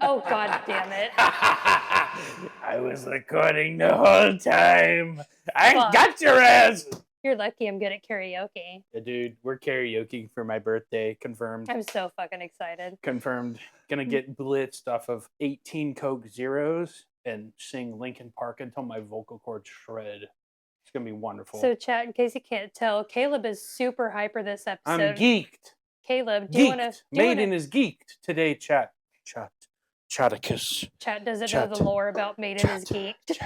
Oh, god damn it. I was recording the whole time. I Fuck. got your ass. You're lucky I'm good at karaoke. Yeah, dude, we're karaokeing for my birthday. Confirmed. I'm so fucking excited. Confirmed. Gonna get blitzed off of 18 Coke Zeros and sing Linkin Park until my vocal cords shred. It's gonna be wonderful. So, chat, in case you can't tell, Caleb is super hyper this episode. I'm geeked. Caleb, do you want to... Maiden is geeked today, chat. Chaticus. Chat doesn't know the lore about Maiden is geeked.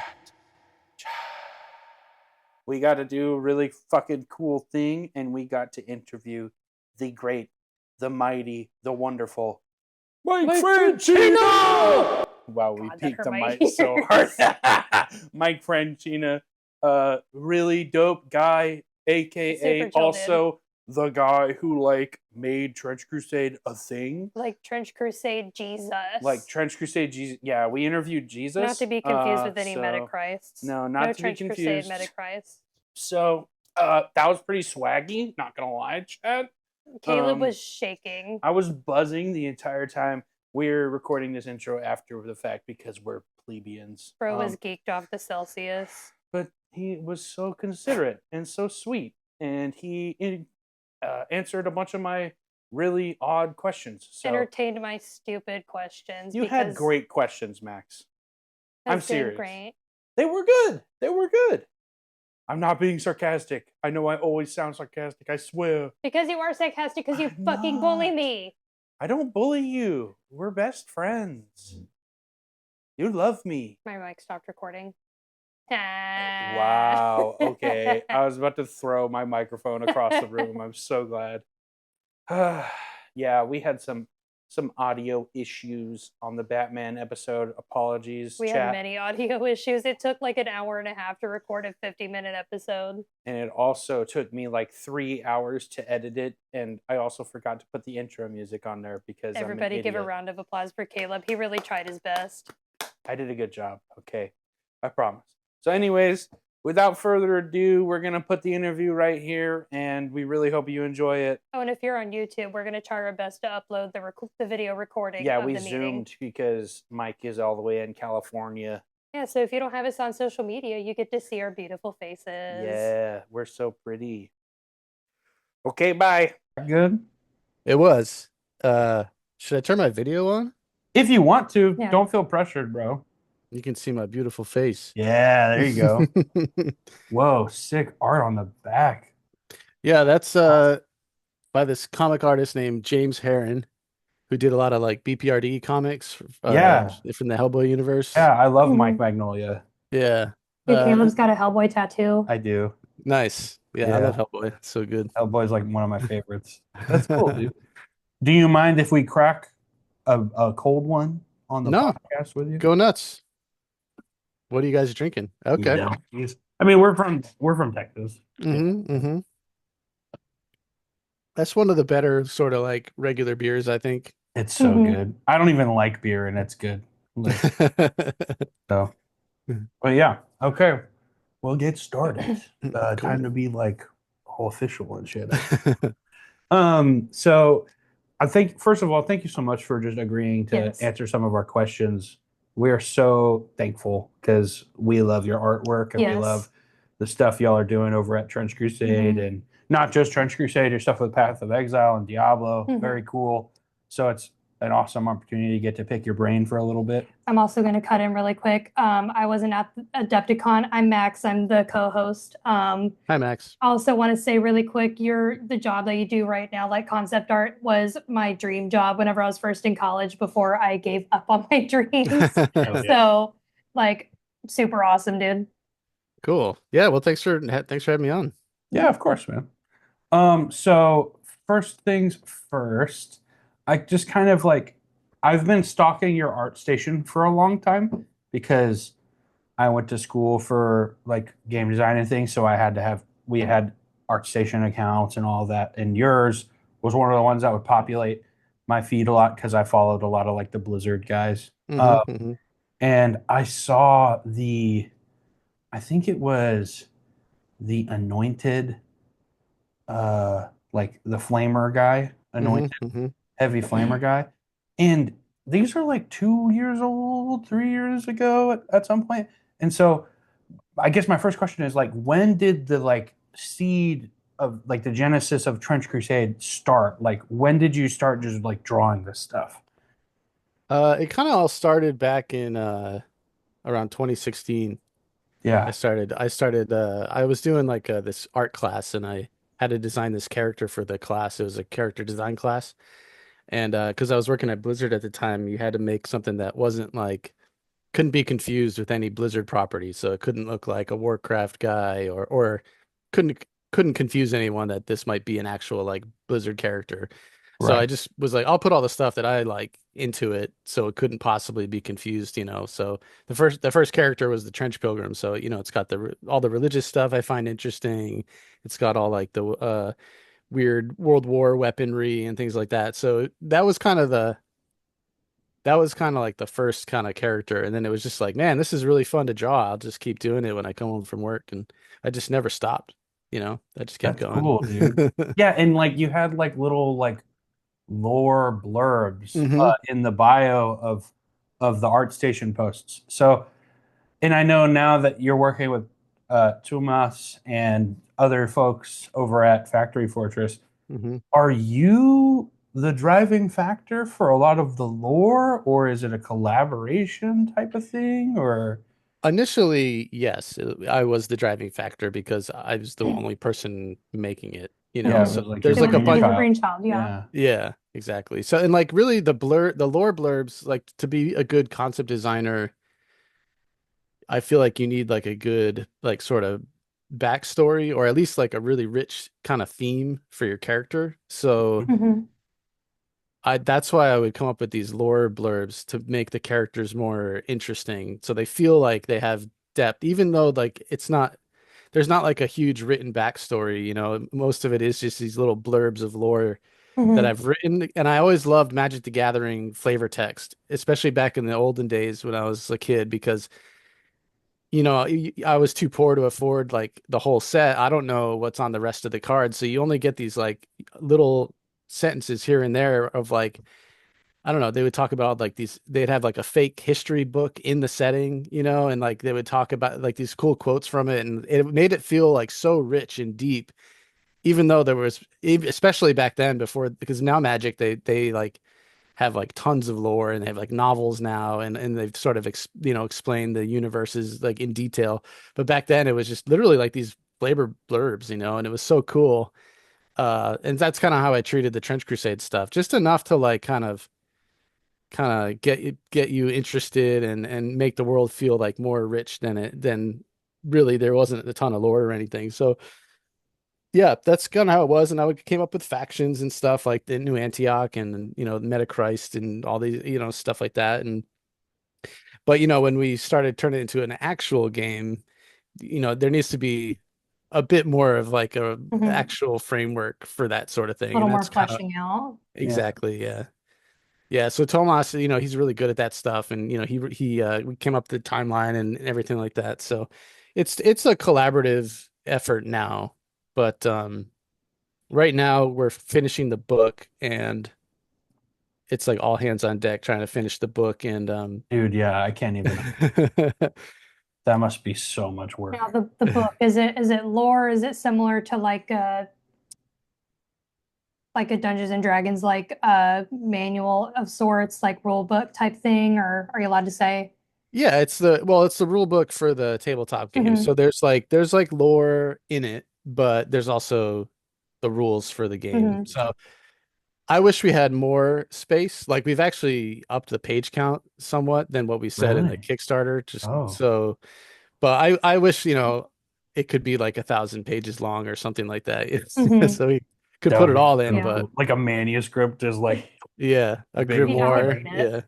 We got to do a really fucking cool thing, and we got to interview the great, the mighty, the wonderful Mike Franchina! Wow, we peaked the mic so hard. Mike Franchina, really dope guy, aka also the guy who like made Trench Crusade a thing. Like Trench Crusade Jesus. Like Trench Crusade Jesus. Yeah, we interviewed Jesus. Not to be confused with any Metacrists. No, not to Trench be confused. Crusade Metacrists. So that was pretty swaggy, not gonna lie, Chad. Caleb was shaking. I was buzzing the entire time. We're recording this intro after the fact because we're plebeians. Bro was geeked off the Celsius. But he was so considerate and so sweet. And he answered a bunch of my really odd questions. So entertained my stupid questions. You had great questions, Max. I'm serious. Great. They were good. They were good. I'm not being sarcastic. I know I always sound sarcastic. I swear. Because you are sarcastic because you fucking bully me. I don't bully you. We're best friends. You love me. My mic stopped recording. Wow. Okay. I was about to throw my microphone across the room. I'm so glad. Yeah, we had some audio issues on the Batman episode. Apologies. We had many audio issues. It took like an hour and a half to record a 50-minute episode. And it also took me like 3 hours to edit it. And I also forgot to put the intro music on there because everybody give a round of applause for Caleb. He really tried his best. I did a good job. Okay. I promise. So anyways, without further ado, we're going to put the interview right here, and we really hope you enjoy it. Oh, and if you're on YouTube, we're going to try our best to upload the video recording of the meeting. Yeah, we zoomed because Mike is all the way in California. Yeah, so if you don't have us on social media, you get to see our beautiful faces. Yeah, we're so pretty. Okay, bye. Good? It was. Should I turn my video on? If you want to. Yeah. Don't feel pressured, bro. You can see my beautiful face. Yeah, there you go. Whoa, sick art on the back. Yeah, that's by this comic artist named James Herron, who did a lot of like BPRD comics. From the Hellboy universe. Yeah, I love Mike Magnolia. Yeah. Caleb's got a Hellboy tattoo. I do. Nice. Yeah, I love Hellboy. It's so good. Hellboy's like one of my favorites. That's cool, dude. Do you mind if we crack a cold one on the podcast with you? Go nuts. What are you guys drinking? Okay. Yeah. I mean, we're from Texas. Mm-hmm, mm-hmm. That's one of the better sort of like regular beers, I think. It's so good. I don't even like beer, and it's good. So, but yeah, okay. We'll get started. Cool. Time to be like all official and shit. So I think first of all, thank you so much for just agreeing to answer some of our questions. We are so thankful because we love your artwork and we love the stuff y'all are doing over at Trench Crusade and not just Trench Crusade, your stuff with Path of Exile and Diablo. Very cool. So it's an awesome opportunity to get to pick your brain for a little bit. I'm also going to cut in really quick. I wasn't at Adepticon. I'm Max. I'm the co-host. Hi, Max. I also want to say really quick, the job that you do right now, like concept art, was my dream job whenever I was first in college before I gave up on my dreams. So, like, super awesome, dude. Cool. Yeah. Well, thanks for having me on. Yeah, of course, man. So first things first. I just kind of like, I've been stalking your art station for a long time because I went to school for like game design and things. So we had ArtStation accounts and all that. And yours was one of the ones that would populate my feed a lot because I followed a lot of like the Blizzard guys. And I saw I think it was the Anointed, like the Flamer guy, Anointed. Heavy Flamer guy, and these are like 2 years old, 3 years ago at some point. And so I guess my first question is like, when did the like seed of like the genesis of Trench Crusade start? Like, when did you start just like drawing this stuff? It kind of all started back in around 2016. Yeah, I was doing like this art class and I had to design this character for the class. It was a character design class. And because I was working at Blizzard at the time, you had to make something that wasn't like couldn't be confused with any Blizzard property. So it couldn't look like a Warcraft guy or couldn't couldn't confuse anyone that this might be an actual like Blizzard character. So I right. just was like, I'll put all the stuff that I like into it so it couldn't possibly be confused, you know. So the first character was the Trench Pilgrim. So, you know, it's got all the religious stuff I find interesting. It's got all like the weird World War weaponry and things like that. So that was kind of like the first kind of character. And then it was just like, man, this is really fun to draw. I'll just keep doing it when I come home from work. And I just never stopped, you know, I just kept That's going. cool, dude. Yeah, and like you had like little like lore blurbs Hmm. in the bio of the ArtStation posts. So, and I know now that you're working with Tumas and other folks over at Factory Fortress, Hmm. are you the driving factor for a lot of the lore, or is it a collaboration type of thing? Or Initially, yes, I was the driving factor because I was the only person making it, you know. yeah, it Mhm. So was like your there's It like was a it was bunch. your brainchild. brainchild, yeah. Yeah, Yeah, exactly. So and like really the lore blurbs, like to be a good concept designer, I feel like you need like a good like sort of backstory or at least like a really rich kind of theme for your character. So Hmm. I that's why I would come up with these lore blurbs to make the characters more interesting. So they feel like they have depth, even though like it's not there's not like a huge written backstory, you know. Most of it is just these little blurbs of lore that Hmm. I've written, and I always loved Magic the Gathering flavor text, especially back in the olden days when I was a kid, because you know I was too poor to afford like the whole set. I don't know what's on the rest of the cards, so you only get these like little sentences here and there of like I don't know. They would talk about like these. They'd have like a fake history book in the setting, you know, and like they would talk about like these cool quotes from it, and it made it feel like so rich and deep even though there was especially back then before because now Magic they like have like tons of lore and they have like novels now and they've sort of explained the universes like in detail, but back then it was just literally like these flavor blurbs, you know, and it was so cool. And that's kind of how I treated the Trench Crusade stuff, just enough to like kind of get you interested and make the world feel like more rich than really there wasn't a ton of lore or anything. So yeah, that's kind of how it was, and came up with factions and stuff like the New Antioch and you know Metachrist and all these you know stuff like that. And but you know when we started turning it into an actual game, you know there needs to be a bit more of like a Hmm. actual framework for that sort of A thing, little and more that's kind of fleshing out. yeah. exactly yeah. So Tomas, you know he's really good at that stuff, and you know we came up with the timeline and everything like that. So it's a collaborative effort now, but right now we're finishing the book and it's like all hands on deck trying to finish the book and Dude, yeah, I can't even. That must be so much Now work. the book, is it lore? Is it similar to like a Dungeons and Dragons like manual of sorts, like rule book type thing, or are you allowed to say? yeah, it's the rule book for the tabletop game. Hmm. So there's like lore in it, but there's also the rules for the game. Hmm. So I wish we had more space. Like we've actually upped the page count somewhat than what we said in the Really? Kickstarter. Just Oh, so, but I wish, you know, it could be like 1,000 pages long or something like that. Hmm. So we could that put would it be all in, so Yeah. but cool. Like a manuscript is like yeah, a big Yeah, I book. could grimoire. read it. Yeah.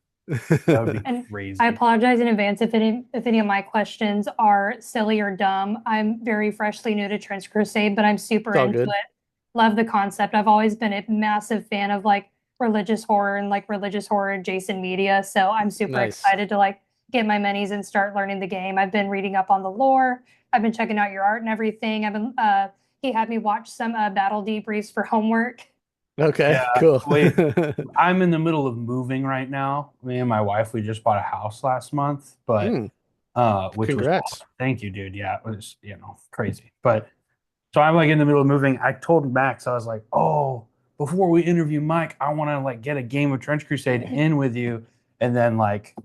That would be And I crazy. apologize in advance if any of my questions are silly or dumb. I'm very freshly new to Trench Crusade, but I'm super It's all into good. it. Love the concept. I've always been a massive fan of like religious horror and like religious horror adjacent media. So I'm super Nice. excited to like get my minis and start learning the game. I've been reading up on the lore. I've been checking out your art and everything. He had me watch some battle debriefs for homework. Okay, Yeah, cool. I'm in the middle of moving right now. Me and my wife, we just bought a house last month, but Hmm, which was congrats. awesome. Thank you, dude. Yeah, it was, crazy. But so I'm like in the middle of moving. I told Max, I was like, oh, before we interview Mike, I want to like get a game of Trench Crusade in with you. And then like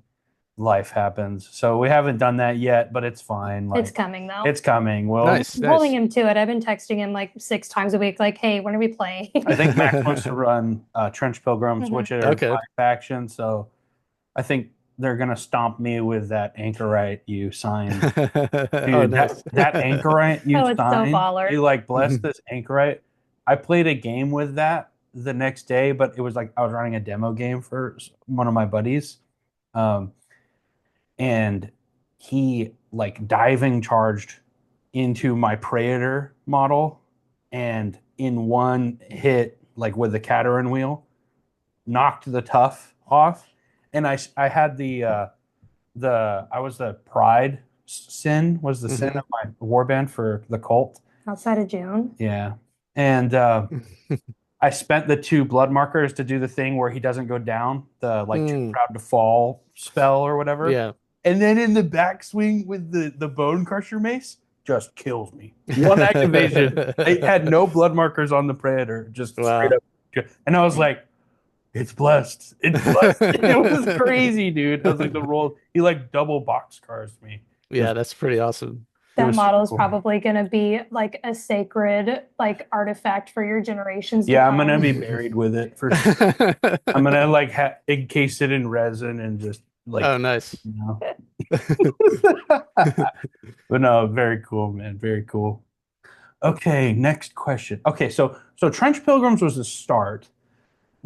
life happens. So we haven't done that yet, but it's fine. It's Like coming though. it's coming. Well, Nice, I'm holding nice. him to it. I've been texting him like 6 times a week, like, hey, when are we playing? I think Max wants to run Trench Pilgrims, Mhm. which are Okay. my faction. So I think they're gonna stomp me with that anchorite you signed. Oh, Dude, nice. that anchorite you Oh, it's so signed, baller. you like blessed this anchorite. I played a game with that the next day, but it was like I was running a demo game for one of my buddies. Um, and he like diving charged into my Praetor model and in one hit, like with the Cateran wheel, knocked the tough off. And I had I was the pride sin was the sin Hmm. of my warband for the cult. Outside of June. Yeah. And I spent the two blood markers to do the thing where he doesn't go down, the like too Mm, proud to fall spell or whatever. yeah. And then in the backswing with the bone crusher mace, just kills me. One activation. I had no blood markers on the predator, just straight Wow. up. And I was like, it's blessed. It's blessed. It was crazy, dude. I was like, the roll, he like double box cars me. Yeah, that's pretty awesome. It That was super model is cool. probably going to be like a sacred like artifact for your generations to Yeah, I'm gonna come. be buried with it for sure. I'm gonna like encase it in resin and just like Oh, nice. you know. But no, very cool, man. Very cool. Okay, next question. Okay, so Trench Pilgrims was the start.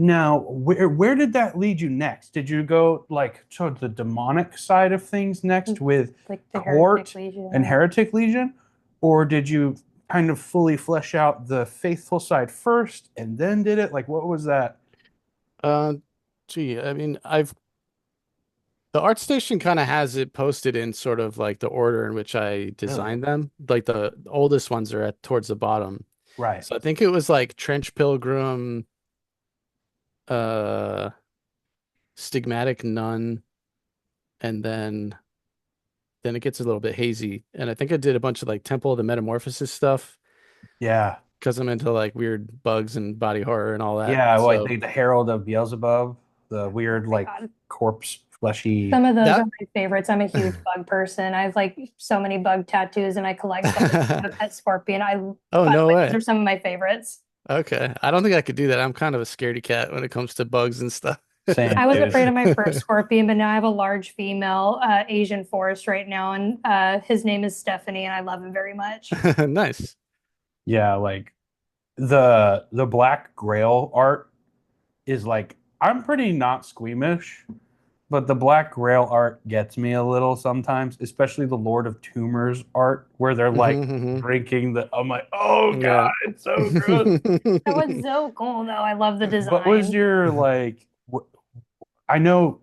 Now, where did that lead you next? Did you go like to the demonic side of things next with Like the Heretic Court and Legion. Heretic Legion, or did you kind of fully flesh out the faithful side first and then did it? Like, what was that? Uh, Gee, I mean, the art station kind of has it posted in sort of like the order in which I Really? designed them. Like the oldest ones are at towards the bottom. Right. So I think it was like Trench Pilgrim, uh, Stigmatic Nun, and then it gets a little bit hazy. And I think I did a bunch of like Temple of the Metamorphosis stuff Yeah. because I'm into like weird bugs and body horror and all that. Yeah. Well, I So think the Herald of Beelzebub, the weird My like God. corpse fleshy. Some of those are that my favorites. I'm a huge bug person. I have like so many bug tattoos and I collect bugs. I have a pet scorpion. Oh, By the no way, those way. are some of my favorites. Okay. I don't think I could do that. I'm kind of a scaredy cat when it comes to bugs and stuff. Same, I was dude. afraid of my first scorpion, but now I have a large female Asian forest right now, and his name is Stephanie, and I love him very much. Nice. Yeah, like the Black Grail art is like I'm pretty not squeamish, but the Black Grail art gets me a little sometimes, especially the Lord of Tumors art where they're like Hmm. drinking the I'm like, oh Yeah. God, it's so gross. That was so cool, though. I love the What was design. your like I know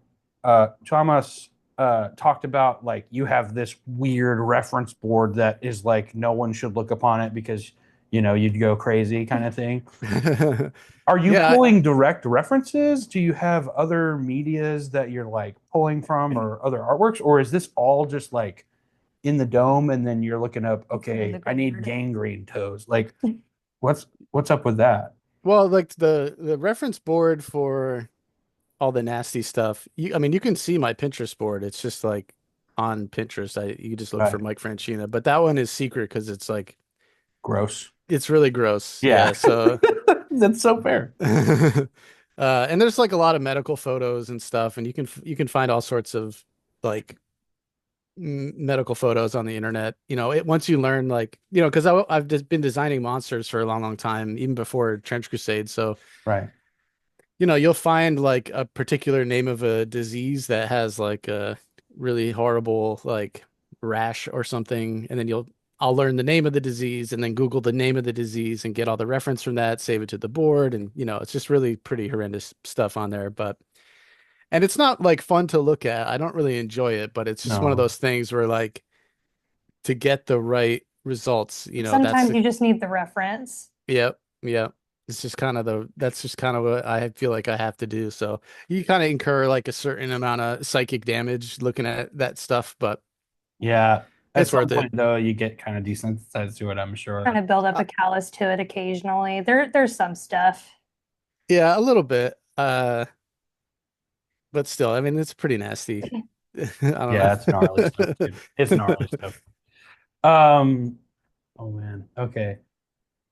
Thomas talked about like you have this weird reference board that is like no one should look upon it because you'd go crazy kind of thing. Are you Yeah. pulling direct references? Do you have other medias that you're like pulling from or other artworks? Or is this all just like in the dome and then you're looking up, It's in okay, the I need gourd. gangrene toes. Like what's up with that? Well, like the reference board for all the nasty stuff. I mean, you can see my Pinterest board. It's just like on Pinterest. You can just look for Right. Mike Franchina, but that one is secret because it's like Gross. it's really gross. Yeah. Yeah. So, That's so fair. and there's like a lot of medical photos and stuff, and you can find all sorts of like medical photos on the internet. Once you learn like because I've just been designing monsters for a long, long time, even before Trench Crusade. So Right. you'll find like a particular name of a disease that has like a really horrible like rash or something, and then I'll learn the name of the disease and then Google the name of the disease and get all the reference from that, save it to the board, and it's just really pretty horrendous stuff on there. And it's not like fun to look at. I don't really enjoy it, but it's just one of No. those things where like to get the right results, that's Sometimes you just need the reference. yep, yep. It's just kind of that's just kind of what I feel like I have to do. So you kind of incur like a certain amount of psychic damage looking at that stuff, but Yeah. At it's some worth it. point though, you get kind of desensitized to it, I'm Kind sure. of build up Uh, a callus to it occasionally. There's some stuff. yeah, a little bit. But still, I mean, it's pretty nasty. I don't Yeah, it's gnarly stuff, know. dude. It's gnarly stuff. Um, oh man. Okay.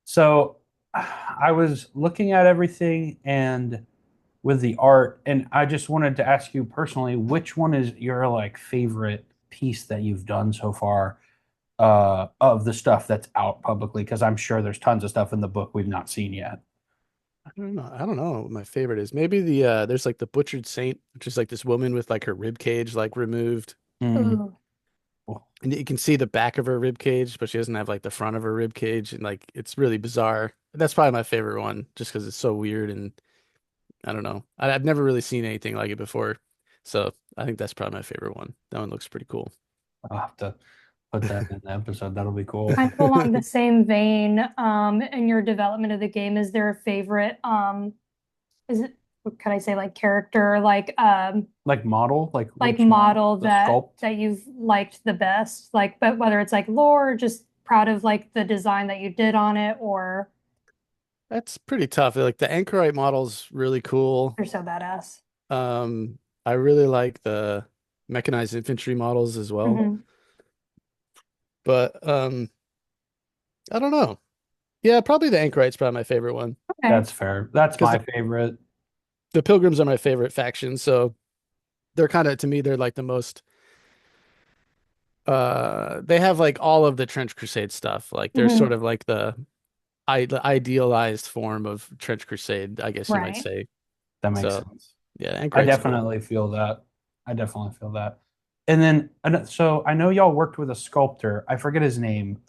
So I was looking at everything and with the art, and I just wanted to ask you personally, which one is your like favorite piece that you've done so far of the stuff that's out publicly? Because I'm sure there's tons of stuff in the book we've not seen yet. I don't know. I don't know what my favorite is. Maybe there's like the Butchered Saint, which is like this woman with like her rib cage like removed. Mm. Ooh, And you can see the back of her rib cage, but she doesn't have like the front of her rib cage, and like it's really bizarre. That's probably my favorite one, just because it's so weird and I don't know. I've never really seen anything like it before, so I think that's probably my favorite one. That one looks pretty cool. I'll have to put that in the episode. That'll be cool. kind of along the same vein, in your development of the game, is there a favorite, is it, what can I say, like character, Like model, like like which model? model The that sculpt? you've liked the best? Like, but whether it's like lore, or just proud of like the design that you did on it, or That's pretty tough. Like the anchorite model's really cool. you're so badass. Um, I really like the mechanized infantry models as well. Hmm. But I don't know. Yeah, probably the anchorite's probably my favorite one. Okay. That's fair. That's Because my favorite. the pilgrims are my favorite faction, so they're kind of to me they're like the most they have like all of the Trench Crusade stuff. Like they're Hmm. sort of like the idealized form of Trench Crusade, I guess you might Right. say. That makes So sense. yeah, I anchorite's cool. definitely feel that. I definitely feel that. And then, so I know y'all worked with a sculptor. I forget his name.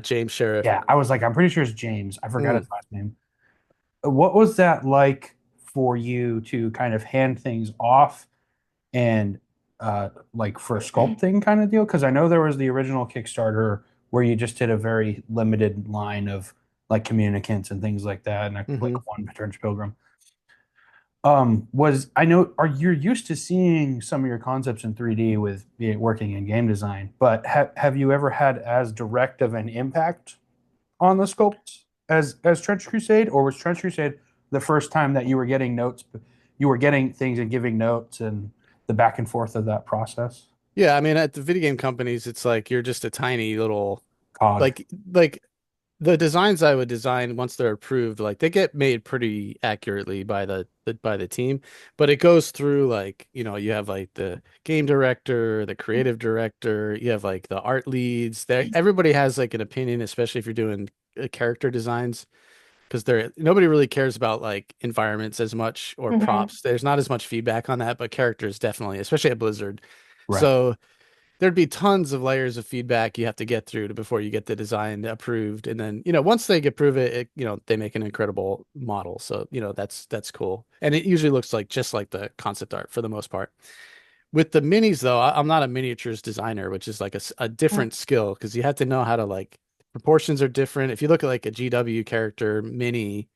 James Sheriff. Yeah, I was like, I'm pretty sure it's James. I forgot Mm. his last name. What was that like for you to kind of hand things off and like for sculpting kind of deal? Because I know there was the original Kickstarter where you just did a very limited line of like communicants and things like that, and Hmm. like one Return to Pilgrim. Was I know are you're used to seeing some of your concepts in 3D with it working in game design, but have you ever had as direct of an impact on the sculpts as Trench Crusade, or was Trench Crusade the first time that you were getting notes, you were getting things and giving notes and the back and forth of that process? Yeah, I mean at the video game companies, it's like you're just a tiny little Cog. like the designs I would design once they're approved, like they get made pretty accurately by by the team, but it goes through like, you have like the game director, the creative director, you have like the art leads. There, everybody has like an opinion, especially if you're doing character designs, because nobody really cares about like environments as much or Hmm. props. There's not as much feedback on that, but characters definitely, especially at Blizzard. Right. So there'd be tons of layers of feedback you have to get through before you get the design approved. And then, once they approve they make an incredible model. So, that's cool. And it usually looks like just like the concept art for the most part. With the minis, though, I'm not a miniatures designer, which is like a different skill because you have to know how to like proportions are different. If you look at like a GW character mini,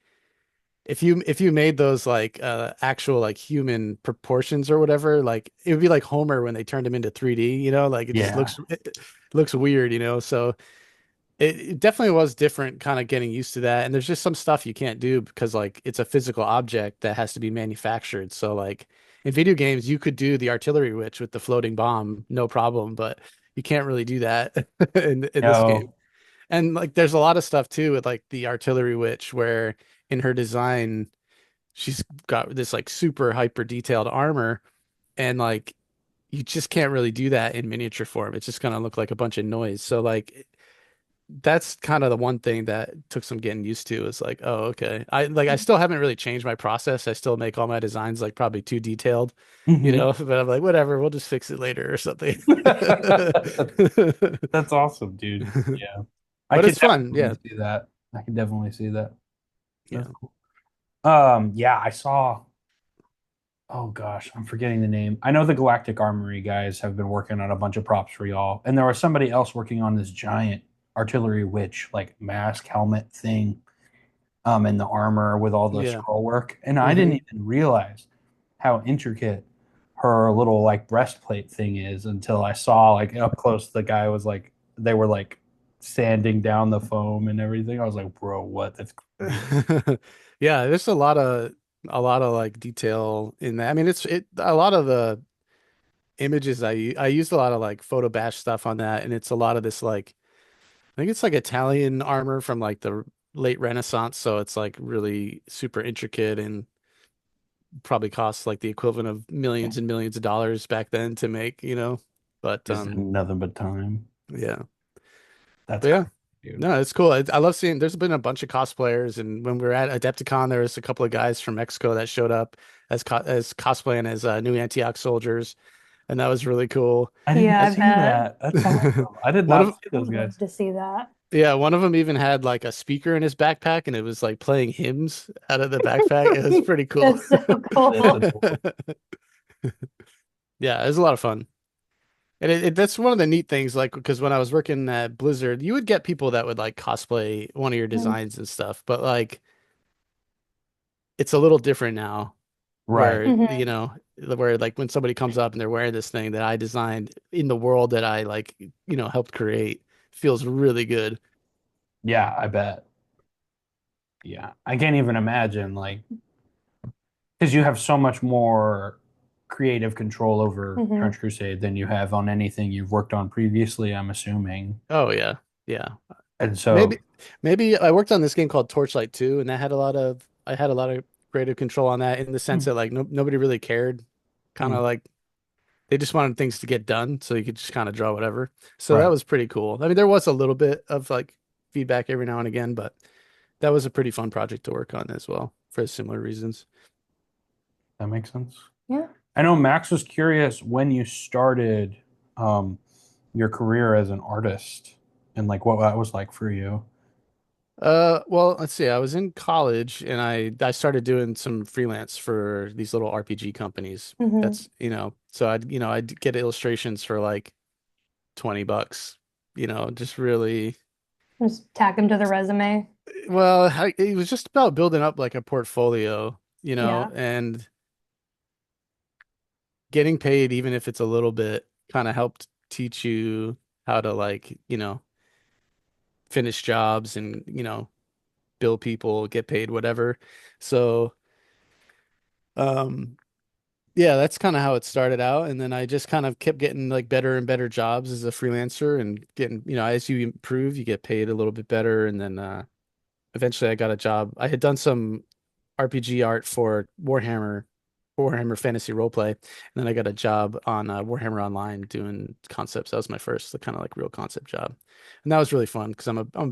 if you made those like actual like human proportions or whatever, like it would be like Homer when they turned him into 3D, like it just Yeah. it looks weird, so it definitely was different kind of getting used to that. And there's just some stuff you can't do because like it's a physical object that has to be manufactured. So like in video games you could do the artillery witch with the floating bomb no problem, but you can't really do that in this game. No. And like there's a lot of stuff too with like the artillery witch where in her design she's got this like super hyper detailed armor, and like you just can't really do that in miniature form. It's just gonna look like a bunch of noise. So like that's kind of the one thing that took some getting used to is like, oh, okay. I still haven't really changed my process. I still make all my designs like probably too detailed, Mhm. but I'm like, whatever, we'll just fix it later or something. That's awesome, dude. Yeah. I But could it's fun. definitely Yeah. see that. I can definitely see that. That's Yeah. cool. Yeah, I saw. Oh gosh, I'm forgetting the name. I know the Galactic Armory guys have been working on a bunch of props for y'all, and there was somebody else working on this giant artillery witch like mask helmet thing. and the armor with all the Yeah. scroll work. And I didn't Hmm. even realize how intricate her little like breastplate thing is until I saw like up close the guy was like they were like sanding down the foam and everything. I was like, bro, what? That's crazy. Yeah, there's a lot of like detail in that. I mean, it's a lot of the images I used a lot of like photo bash stuff on that, and it's a lot of this like I think it's like Italian armor from like the late Renaissance, so it's like really super intricate and probably costs like the equivalent of millions and millions of dollars back then to make, you know. But Just nothing but time. yeah. That's But yeah. crazy, dude. No, it's cool. I love seeing there's been a bunch of cosplayers, and when we were at Adepticon there was a couple of guys from Mexico that showed up as cosplaying as new Antioch soldiers, and that was really cool. I didn't Yeah, I see bet. that. That's awesome. I did One not of see I those would love guys. to see that. Yeah, one of them even had like a speaker in his backpack and it was like playing hymns out of the backpack. It was pretty cool. That's so That's cool. adorable. Yeah, it was a lot of fun. And that's one of the neat things, like, because when I was working at Blizzard, you would get people that would like cosplay one of your Mm, designs and stuff, but like it's a little different now Right. where, mhm. where like when somebody comes up and they're wearing this thing that I designed in the world that I like, helped create, feels really good. Yeah, I bet. Yeah. I can't even imagine like because you have so much more creative control over Mhm. Trench Crusade than you have on anything you've worked on previously, I'm assuming. Oh yeah. Yeah. And Maybe so, maybe I worked on this game called Torchlight 2, and that had I had a lot of creative control on that in the sense hmm, that like nobody really cared. Kind hmm, of like they just wanted things to get done, so you could just kind of draw whatever. So that right, was pretty cool. I mean, there was a little bit of like feedback every now and again, but that was a pretty fun project to work on as well for similar reasons. that makes sense. Yeah. I know Max was curious when you started um, your career as an artist and like what that was like for you. Well, let's see. I was in college and I started doing some freelance for these little RPG companies. Mhm. That's, so I'd get illustrations for like $20, just really, Just tack them to the resume. well, it was just about building up like a portfolio, Yeah. and getting paid, even if it's a little bit, kind of helped teach you how to like, finish jobs and, bill people, get paid, whatever. So, um, yeah, that's kind of how it started out. And then I just kind of kept getting like better and better jobs as a freelancer and getting, as you improve, you get paid a little bit better. And then, eventually I got a job. I had done some RPG art for Warhammer Fantasy Roleplay, and then I got a job on Warhammer Online doing concepts. That was my first kind of like real concept job, and that was really fun because I'm a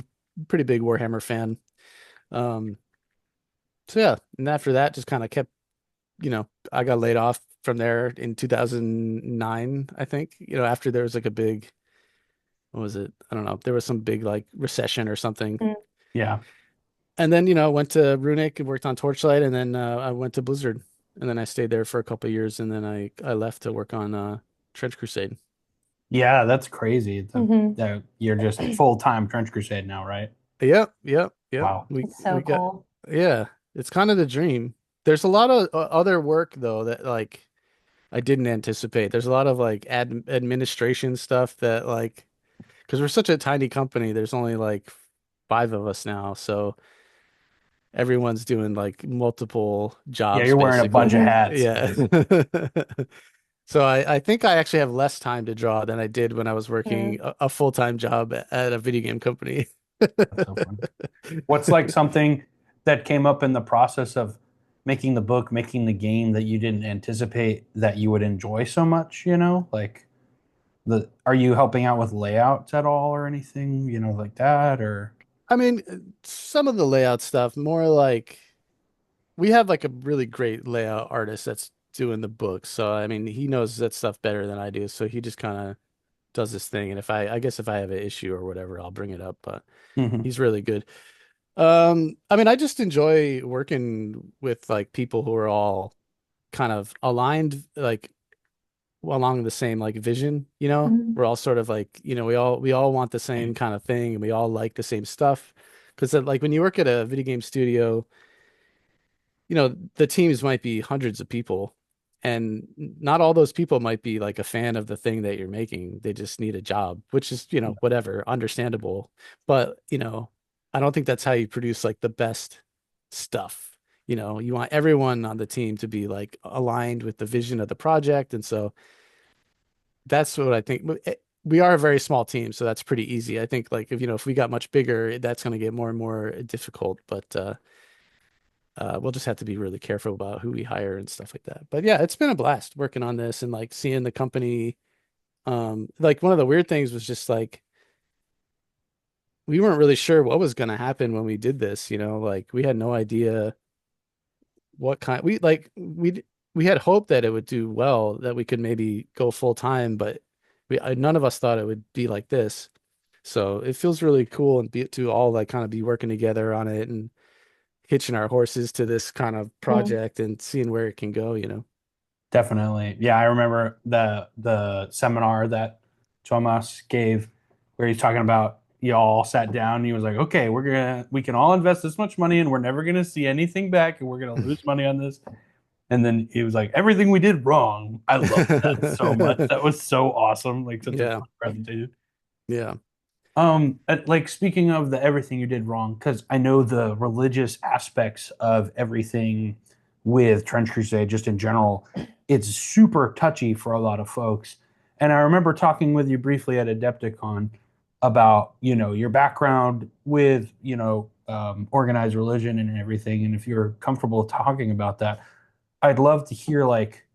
pretty big Warhammer fan. Um, so yeah, and after that, just kind of kept, I got laid off from there in 2009, I think. After there was like a big, what was it? I don't know. There was some big like recession or something. Mm. Yeah. And then, went to Runic and worked on Torchlight, and then I went to Blizzard, and then I stayed there for a couple of years, and then I left to work on Trench Crusade. Yeah, that's crazy. Mhm. That you're just full-time Trench Crusade now, right? Yep, yep, yep. Wow. It's so We got cool. Yeah, it's kind of the dream. There's a lot of other work though that like I didn't anticipate. There's a lot of like administration stuff that like because we're such a tiny company, there's only like five of us now, so everyone's doing like multiple Yeah, jobs you're wearing a bunch basically. of Mhm. hats. Yeah. So I think I actually have less time to draw than I did when I was working Mm. a full-time job at a video game company. That's so fun. What's like something that came up in the process of making the book, making the game that you didn't anticipate that you would enjoy so much, Like are you helping out with layouts at all or anything, like that or I mean, some of the layout stuff, more like we have like a really great layout artist that's doing the book. So I mean, he knows that stuff better than I do. So he just kind of does this thing. And I guess if I have an issue or whatever, I'll bring it up. But Mhm. he's really good. I mean, I just enjoy working with like people who are all kind of aligned, like along the same like vision, Mhm. We're all sort of like, we all want the same kind of thing and we all like the same stuff. Because like when you work at a video game studio, the teams might be hundreds of people, and not all those people might be like a fan of the thing that you're making. They just need a job, which is, whatever, understandable. But, I don't think that's how you produce like the best stuff. You want everyone on the team to be like aligned with the vision of the project. And so that's what I think. We are a very small team, so that's pretty easy. I think like if we got much bigger, that's going to get more and more difficult. But we'll just have to be really careful about who we hire and stuff like that. But yeah, it's been a blast working on this and like seeing the company. Like one of the weird things was just like we weren't really sure what was going to happen when we did this, like we had no idea what kind we had hoped that it would do well, that we could maybe go full time, but none of us thought it would be like this. So it feels really cool and to all like kind of be working together on it and hitching our horses to this kind of Mm. project and seeing where it can go. Definitely. Yeah, I remember the seminar that Thomas gave where he's talking about you all sat down and he was like, okay, we can all invest this much money and we're never gonna see anything back and we're gonna lose money on this. And then he was like, everything we did wrong. I love that so much. That was so awesome. Like such a Yeah. fun presentation. Yeah. Like speaking of the everything you did wrong, because I know the religious aspects of everything with Trench Crusade, just in general, it's super touchy for a lot of folks. And I remember talking with you briefly at Adepticon about, your background with, organized religion and everything. And if you're comfortable talking about that, I'd love to hear like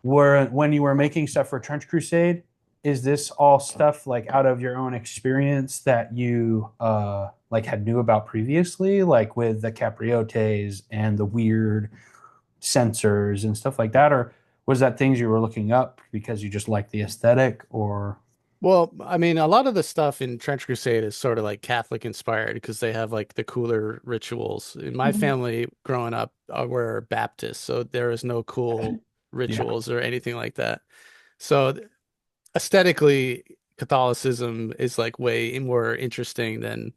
when you were making stuff for Trench Crusade, is this all stuff like out of your own experience that you like had knew about previously, like with the capriotes and the weird sensors and stuff like that, or was that things you were looking up because you just like the aesthetic, or Well, I mean, a lot of the stuff in Trench Crusade is sort of like Catholic inspired because they have like the cooler rituals. In my Mhm. family growing up, we're Baptist, so there is no cool yeah, rituals or anything like that. So aesthetically, Catholicism is like way more interesting than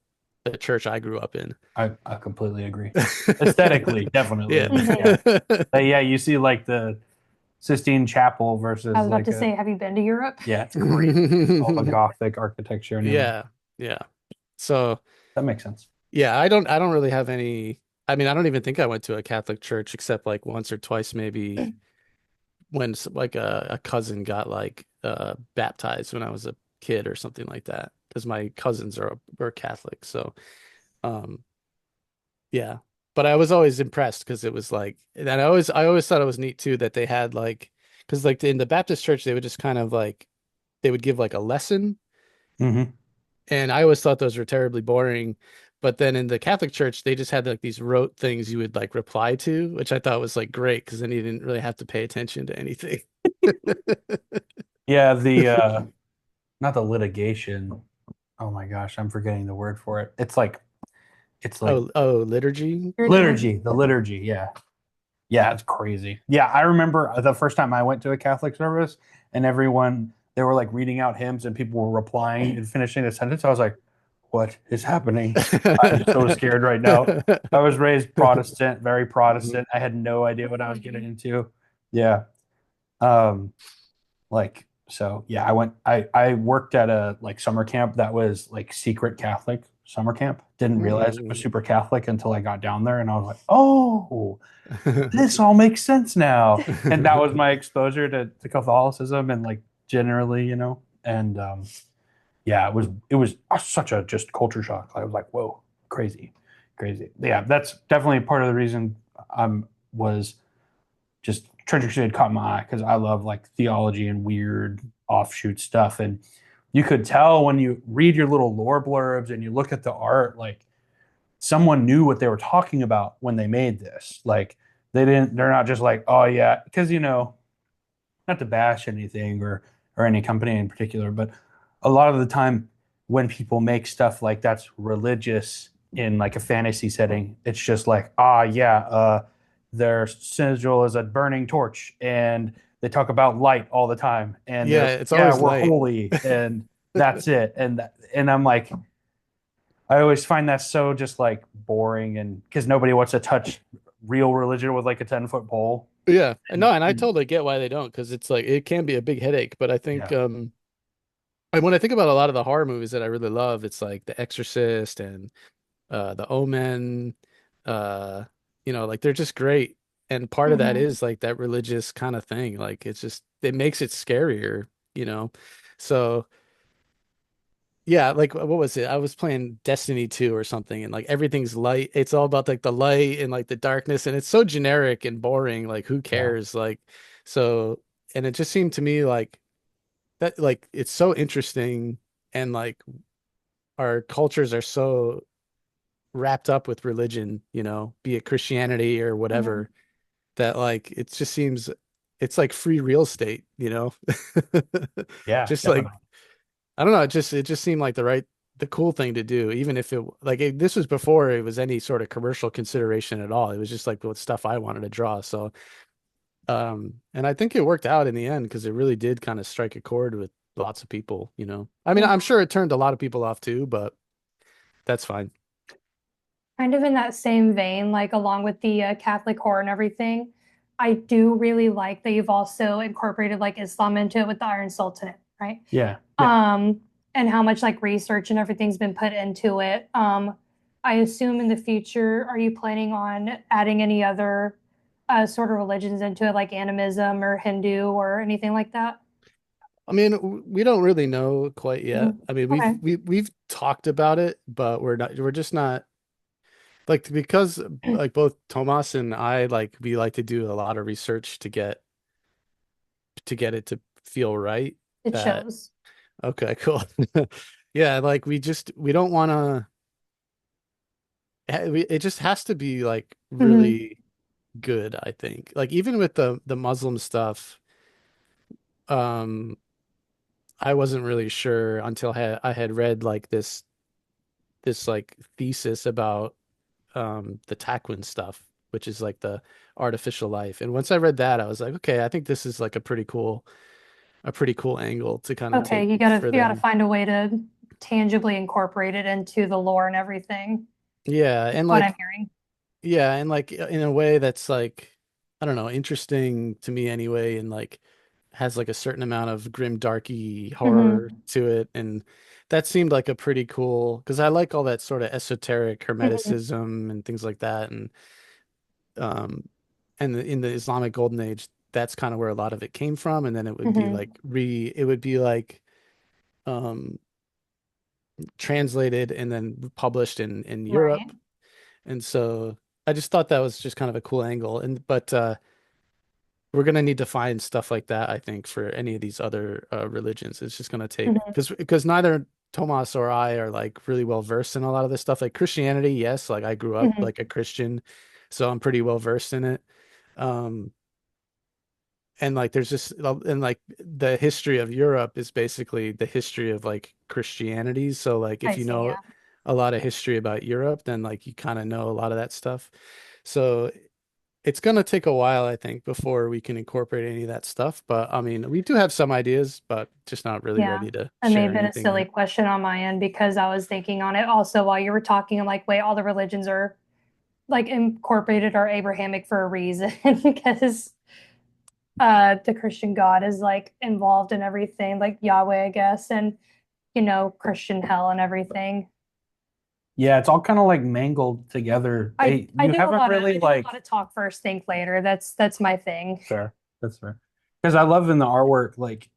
the church I grew up in. I completely agree. Aesthetically, definitely, Yeah. but yeah, yeah, you see like the Sistine Chapel I versus was about like to say, have you been to Europe? yeah, it's crazy. All the Gothic architecture and everything. Yeah. Yeah. So That makes sense. yeah, I don't really have any. I mean, I don't even think I went to a Catholic church except like once or twice maybe when like a cousin got like baptized when I was a kid or something like that because my cousins were Catholic. So um yeah. But I was always impressed because it was like, and I always thought it was neat too that they had like, because like in the Baptist church they would just kind of like they would give like a lesson. Hmm. And I always thought those were terribly boring. But then in the Catholic Church, they just had like these rote things you would like reply to, which I thought was like great because then you didn't really have to pay attention to anything. Yeah, the not the litigation. Oh my gosh, I'm forgetting the word for it. It's like Oh, liturgy. Your liturgy, liturgy. the liturgy. Yeah. Yeah, it's crazy. Yeah, I remember the first time I went to a Catholic service and everyone they were like reading out hymns and people were replying and finishing the sentence. I was like, what is happening? I'm so scared right now. I was raised Protestant, very Protestant. I had no idea what I was getting into. Yeah. Um, like so yeah, I worked at a like summer camp that was like secret Catholic summer camp. Didn't realize it was super Catholic until I got down there and I was like, oh, this all makes sense now. And that was my exposure to Catholicism and like generally, and yeah, it was such a just culture shock. I was like, whoa, crazy, crazy. Yeah, that's definitely part of the reason was just Treasure Crusade caught my eye because I love like theology and weird offshoot stuff. And you could tell when you read your little lore blurbs and you look at the art, like someone knew what they were talking about when they made this. Like they're not just like, oh yeah, because not to bash anything or any company in particular, but a lot of the time when people make stuff like that's religious in like a fantasy setting, it's just like, yeah, their sigil is a burning torch and they talk about light all the time and Yeah, they're it's yeah, always we're light. holy and that's it. And I'm like, I always find that so just like boring, and because nobody wants to touch real religion with like a 10-foot pole. Yeah, and no, and I And totally get why they don't, because it's like it can be a big headache. But I think yeah, and when I think about a lot of the horror movies that I really love, it's like The Exorcist and The Omen, uh, like they're just great. And part of that Hmm. is like that religious kind of thing. Like it's just it makes it scarier, you know. So yeah, like what was it? I was playing Destiny 2 or something, and like everything's light. It's all about like the light and like the darkness, and it's so generic and boring. Like who yeah, cares? Like so, and it just seemed to me like that, like it's so interesting, and like our cultures are so wrapped up with religion, be it Christianity or Hmm. whatever, that like it just seems it's like free real estate. yeah, Just like definitely. I don't know, it just seemed like the cool thing to do, even if this was before it was any sort of commercial consideration at all. It was just like what stuff I wanted to draw. So and I think it worked out in the end because it really did kind of strike a chord with lots of people. I mean, I'm Hmm. sure it turned a lot of people off too, but that's fine. Kind of in that same vein, like along with the Catholic horror and everything, I do really like that you've also incorporated like Islam into it with the Iron Sultanate, right? Yeah, yeah. Um, and how much like research and everything's been put into it. I assume in the future, are you planning on adding any other sort of religions into it, like animism or Hindu or anything like that? I mean, we don't really know quite yet. Mhm. I mean, we've Okay. we, we've talked about it, but we're just not like because like both Tomas and I like we like to do a lot of research to get it to feel right. It That shows. okay, cool. Yeah, like we don't want to it just has to be like Hmm. really good, I think. Like even with the Muslim stuff, um I wasn't really sure until I had read like this like thesis about the Taquin stuff, which is like the artificial life. And once I read that, I was like, okay, I think this is like a pretty cool angle to kind of Okay, take for you gotta them. find a way to tangibly incorporate it into the lore and everything. Yeah, Is and what I'm like hearing. yeah, and like in a way that's like I don't know, interesting to me anyway, and like has like a certain amount of grim darky horror Hmm. to it. And that seemed like a pretty cool because I like all that sort of esoteric Hmm. hermeticism and things like that. Um in the Islamic Golden Age, that's kind of where a lot of it came from. And then Hmm. it would be like um translated and then published in Right. Europe. And so I just thought that was just kind of a cool angle. And but we're gonna need to find stuff like that, I think, for any of these other religions. It's just gonna take Hmm. because neither Tomas or I are like really well versed in a lot of this stuff. Like Christianity, yes, like I grew up Hmm. like a Christian, so I'm pretty well versed in it. Um, and like there's just and like the history of Europe is basically the history of like Christianity. So like I if you see. know Yeah. a lot of history about Europe, then like you kind of know a lot of that stuff. So it's gonna take a while, I think, before we can incorporate any of that stuff. But I mean, we do have some ideas, but just not really Yeah. ready to That may share have been a anything silly yet. question on my end because I was thinking on it also while you were talking. I'm like, wait, all the religions are like incorporated are Abrahamic for a reason because the Christian God is like involved in everything, like Yahweh, I guess, and Christian hell and everything. Yeah, it's all kind of like mangled together. I I You do a haven't lot of really I do a like lot of talk first, think later. That's my thing. fair. That's fair. Because I love in the artwork, like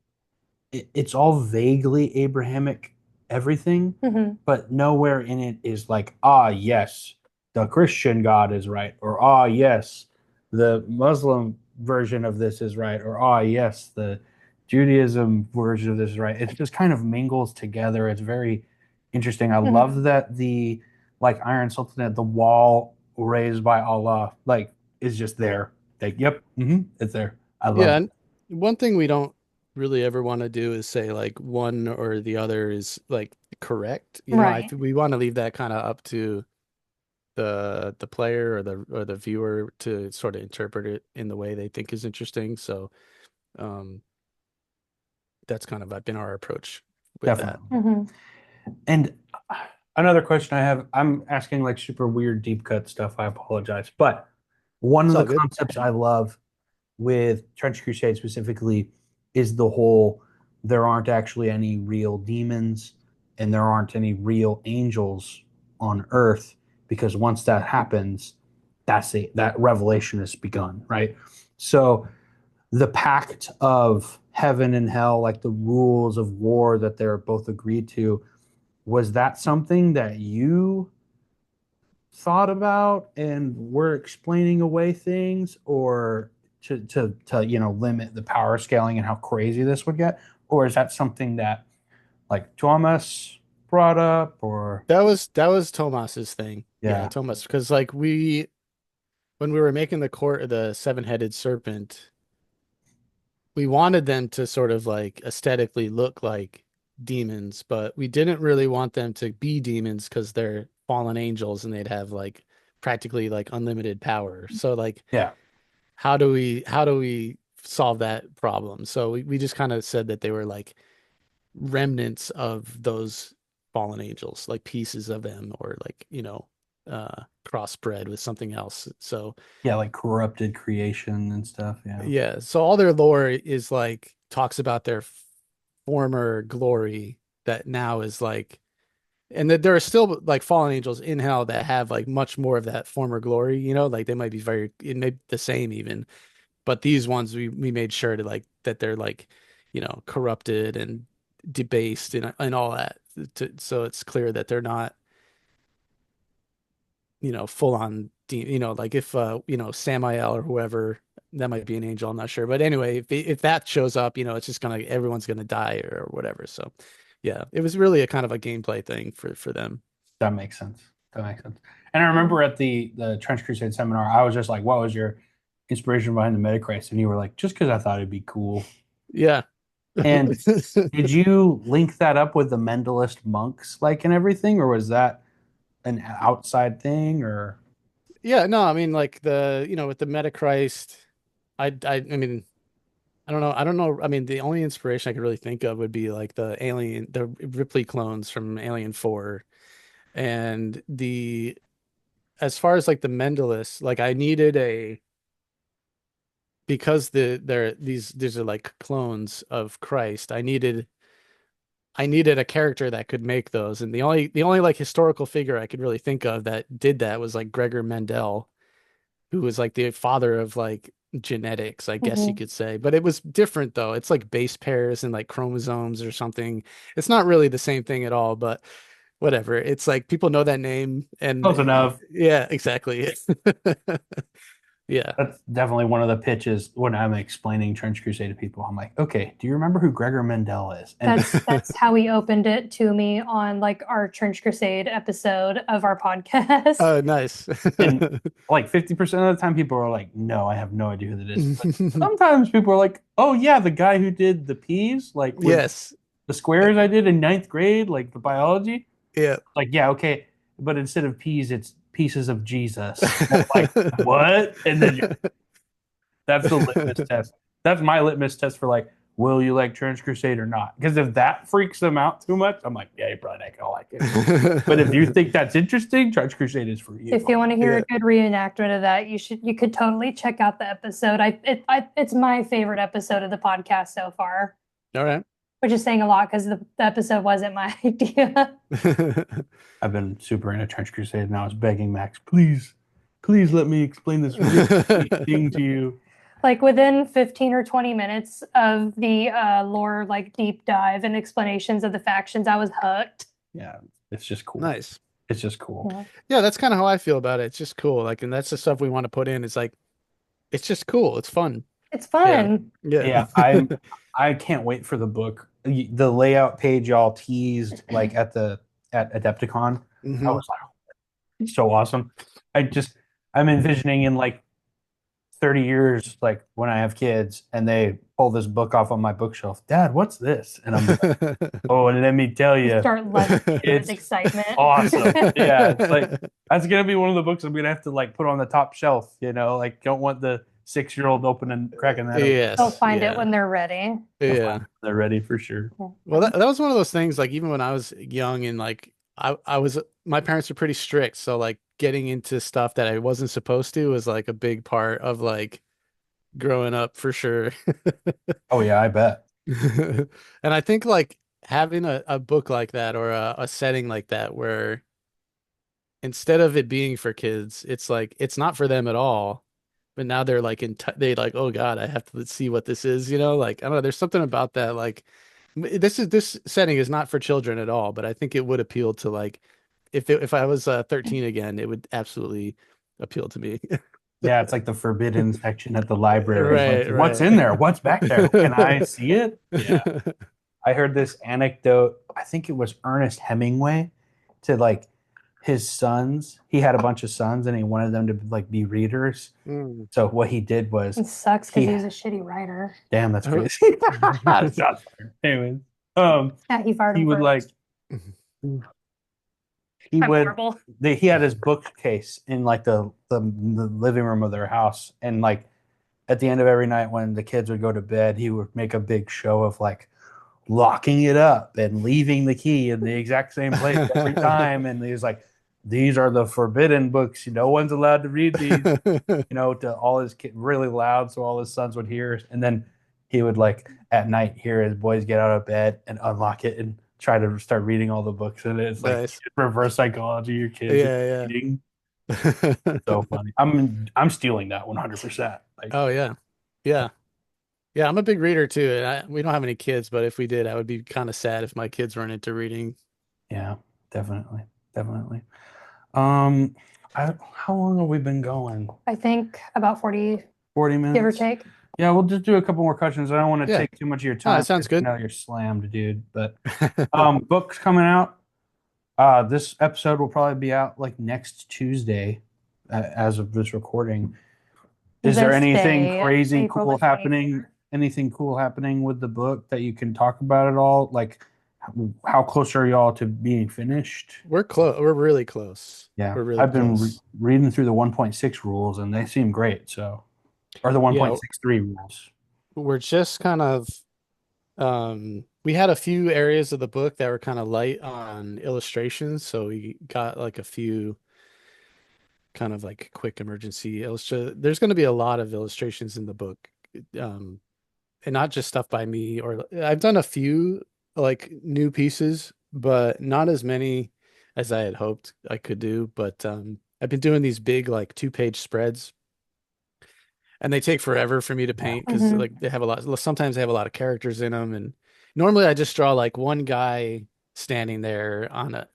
it's all vaguely Abrahamic everything, Hmm. but nowhere in it is like, ah, yes, the Christian God is right, or ah, yes, the Muslim version of this is right, or ah, yes, the Judaism version of this is right. It just kind of mingles together. It's very interesting. I love Hmm. that the like Iron Sultanate, the wall raised by Allah, like is just there. Like, yep, it's there. I love Yeah, it. and one thing we don't really ever want to do is say like one or the other is like correct. Right. We want to leave that kind of up to the player or the viewer to sort of interpret it in the way they think is interesting. So um that's kind of been our approach with that. Definitely. Hmm. And Another question I have, I'm asking like super weird deep cut stuff. I apologize. But one It's of all the good. concepts I love with Trench Crusade specifically is the whole there aren't actually any real demons and there aren't any real angels on earth because once that happens, that's it. That revelation has begun, right? So the pact of heaven and hell, like the rules of war that they're both agreed to, was that something that you thought about and were explaining away things, or to limit the power scaling and how crazy this would get, or is that something that like Thomas brought up, or That was Tomas's thing. Yeah, yeah, Tomas, because like when we were making the court of the seven-headed serpent, we wanted them to sort of like aesthetically look like demons, but we didn't really want them to be demons because they're fallen angels and they'd have like practically like unlimited power. So like yeah, how do we solve that problem? So we just kind of said that they were like remnants of those fallen angels, like pieces of them, or like, crossbred with something else. So yeah, like corrupted creation and stuff, yeah. yeah, so all their lore is like talks about their former glory that now is like, and that there are still like fallen angels in hell that have like much more of that former glory, like they might be it may be the same even, but these ones we made sure to like that they're like, corrupted and debased and all that, so it's clear that they're not, full on, like if Samael or whoever, that might be an angel, I'm not sure. But anyway, if that shows up, it's just gonna everyone's gonna die or whatever. So yeah, it was really a kind of a gameplay thing for them. That makes sense. That makes sense. And I remember at the Trench Crusade seminar, I was just like, what was your inspiration behind the Metachrist? And you were like, just because I thought it'd be cool. Yeah. And did you link that up with the Mendelist monks, like, and everything, or was that an outside thing, or Yeah, no, I mean like with the Metachrist, I mean, I don't know. I mean, the only inspiration I could really think of would be like the Ripley clones from Alien 4. And as far as like the Mendelist, like I needed because these are like clones of Christ. I needed a character that could make those. And the only like historical figure I could really think of that did that was like Gregor Mendel, who was like the father of like genetics, I guess you Mhm. could say. But it was different though. It's like base pairs and like chromosomes or something. It's not really the same thing at all, but whatever. It's like people know that name and close enough? yeah, exactly. Yeah. That's definitely one of the pitches when I'm explaining Trench Crusade to people. I'm like, okay, do you remember who Gregor Mendel is? And That's how he opened it to me on like our Trench Crusade episode of our podcast. Oh, nice. and like 50% of the time, people are like, no, I have no idea who that is. But sometimes people are like, oh yeah, the guy who did the peas, like with Yes. the squares I did in ninth grade, like the biology. Yeah. Like, yeah, okay, but instead of peas, it's pieces of Jesus. Like, what? And then that's the litmus test. That's my litmus test for like, will you like Trench Crusade or not? Because if that freaks them out too much, I'm like, yeah, you're probably not gonna like it. But if you think that's interesting, Trench Crusade is for you. If you want to hear Yeah. a good reenactment of that, you could totally check out the episode. It's my favorite episode of the podcast so far, All right. which is saying a lot because the episode wasn't my idea. I've been super into Trench Crusade, and I was begging Max, please, please let me explain this really thing to you. Like within 15 or 20 minutes of the lore, like deep dive and explanations of the factions, I was hooked. Yeah, it's just cool. Nice. It's just cool. Yeah. Yeah, that's kind of how I feel about it. It's just cool. Like, and that's the stuff we want to put in. It's like, it's just cool. It's fun. It's fun. Yeah. Yeah, I can't wait for the book. The layout page y'all teased like at Adepticon. I Mhm. was like, it's so awesome. I'm envisioning in like 30 years, like when I have kids and they pull this book off on my bookshelf. Dad, what's this? And I'm like, oh, and let me tell you, Start levitate it's with excitement. awesome. Yeah, it's like that's gonna be one of the books I'm gonna have to like put on the top shelf. Like don't want the 6-year-old opening cracking that open. Yes. They'll find Yeah. it when they're ready. Yeah. They're ready for sure. Well, that was one of those things, like even when I was young and like I was my parents were pretty strict, so like getting into stuff that I wasn't supposed to was like a big part of like growing up for sure. Oh yeah, I bet. And I think like having a book like that or a setting like that where instead of it being for kids, it's like it's not for them at all. But now they're like they like, oh God, I have to see what this is, you know? Like I don't know, there's something about that. Like this setting is not for children at all, but I think it would appeal to like if I was 13 again, it would absolutely appeal to me. Yeah, it's like the forbidden section at the library. Like, Right, what's right. in there? What's back there? Can I see it? Yeah. I heard this anecdote. I think it was Ernest Hemingway to like his sons. He had a bunch of sons and he wanted them to like be readers. Mm. So what he did was It sucks because he, he was a shitty writer. damn, that's Oh. crazy. Shots fired. Anyways, Yeah, he fired he him would like first. he I'm would horrible. he had his bookcase in like the living room of their house, and like at the end of every night when the kids would go to bed, he would make a big show of like locking it up and leaving the key in the exact same place every time. And he was like, these are the forbidden books. No one's allowed to read these, to all his kids really loud so all his sons would hear. And then he would like at night hear his boys get out of bed and unlock it and try to start reading all the books in it. It's like Nice. reverse psychology. Your kids are Yeah, reading. yeah. So funny. I'm stealing that 100%. Like, Oh yeah. Yeah. Yeah, I'm a big reader too. And we don't have any kids, but if we did, I would be kind of sad if my kids weren't into reading. yeah, definitely, definitely. Um, how long have we been going? I think about 40, 40 give or minutes? take. Yeah, we'll just do a couple more questions. I don't want to Yeah. take too much of your Oh, time that sounds because I good. know you're slammed, dude. But books coming out. This episode will probably be out like next Tuesday, as of this recording. Is there This anything day, crazy April cool the happening? 24th. Anything cool happening with the book that you can talk about at all? Like, how close are y'all to being finished? We're close. We're really close. Yeah, We're really I've been close. reading through the 1.6 rules and they seem great. So, or the Yeah, 1.63 rules. we're just kind of we had a few areas of the book that were kind of light on illustrations, so we got like a few kind of like quick emergency illustrate. There's going to be a lot of illustrations in the book. Um, and not just stuff by me or I've done a few like new pieces, but not as many as I had hoped I could do. But I've been doing these big like 2-page spreads and they take forever for me to paint because Mhm. like they have a lot, sometimes they have a lot of characters in them. And normally I just draw like one guy standing there on a,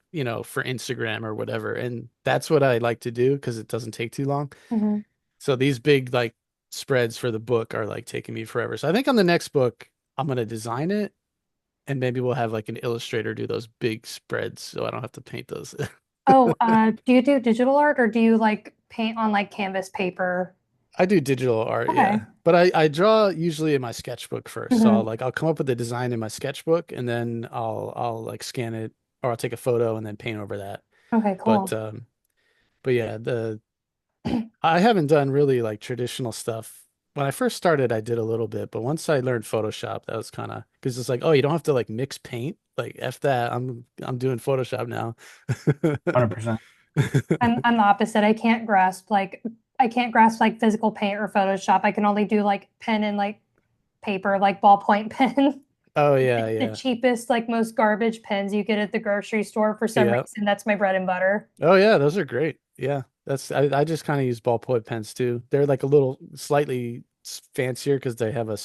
for Instagram or whatever. And that's what I like to do because it doesn't take too long. Mhm. So these big like spreads for the book are like taking me forever. So I think on the next book, I'm gonna design it and maybe we'll have like an illustrator do those big spreads so I don't have to paint those. Oh, do you do digital art or do you like paint on like canvas paper? I do digital art, Okay. yeah. But I draw usually in my sketchbook first. So Mhm. I'll come up with the design in my sketchbook and then I'll like scan it or I'll take a photo and then paint over that. Okay, But cool. but yeah, the I haven't done really like traditional stuff. When I first started, I did a little bit, but once I learned Photoshop, that was kind of because it's like, oh, you don't have to like mix paint. Like F that. I'm doing Photoshop now. 100%. I'm the opposite. I can't grasp like physical paint or Photoshop. I can only do like pen and like paper, like ballpoint pen. Oh yeah, The yeah. cheapest, like most garbage pens you get at the grocery store for some Yeah. reason. That's my bread and butter. Oh yeah, those are great. Yeah. I just kind of use ballpoint pens too. They're like a little slightly fancier because they're like a